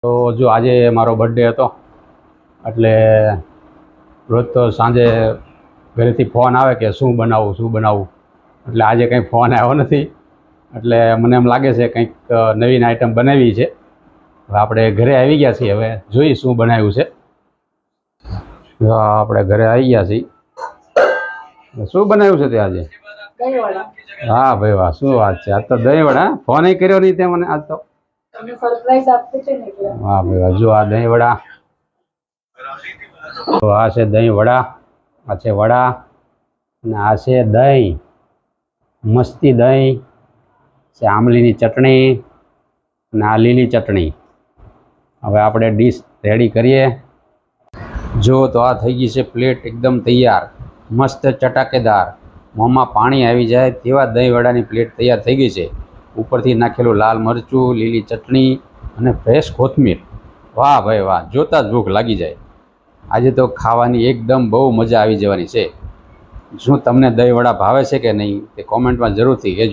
તો જો આજે મારો બર્થડે હતો એટલે રોજ તો સાંજે ઘરેથી ફોન આવે કે શું બનાવવું એટલે આજે કંઈ ફોન આવ્યો નથી એટલે મને એમ લાગે છે કંઈક નવીન આઈટમ બનાવી છે. હવે આપણે ઘરે આવી ગયા છીએ, હવે જોઈએ શું બનાવ્યું છે. આપણે ઘરે આવી ગયા છીએ. શું બનાવ્યું છે તે આજે? હા ભાઈ વાહ, શું વાત છે! આજ તો દહીં વડા. ફોન કર્યો નહીં તે મને આજ તો. સરપ્રાઈઝ આપતી છે ને એટલે. વાહ ભાઈ વાહ, જો આ દહીં વડા. તો આ છે દહીં વડા, આ છે વડા અને આ છે દહીં, મસ્તી દહીં છે, આમલીની ચટણી અને આ લીલી ચટણી. હવે આપણે ડીશ રેડી કરીએ. જો તો આ થઈ ગઈ છે પ્લેટ એકદમ તૈયાર, મસ્ત ચટાકેદાર, મોંમાં પાણી આવી જાય તેવા દહીં વડાની પ્લેટ તૈયાર થઈ ગઈ છે. ઉપરથી નાખેલું લાલ મરચું, લીલી ચટણી અને ફ્રેશ કોથમીર. વાહ ભાઈ વાહ, જોતાં જ ભૂખ લાગી જાય. આજે તો ખાવાની એકદમ બહુ મજા આવી જવાની છે. શું તમને દહીં વડા ભાવે છે કે નહીં તે કોમેન્ટમાં જરૂરથી કહેજો.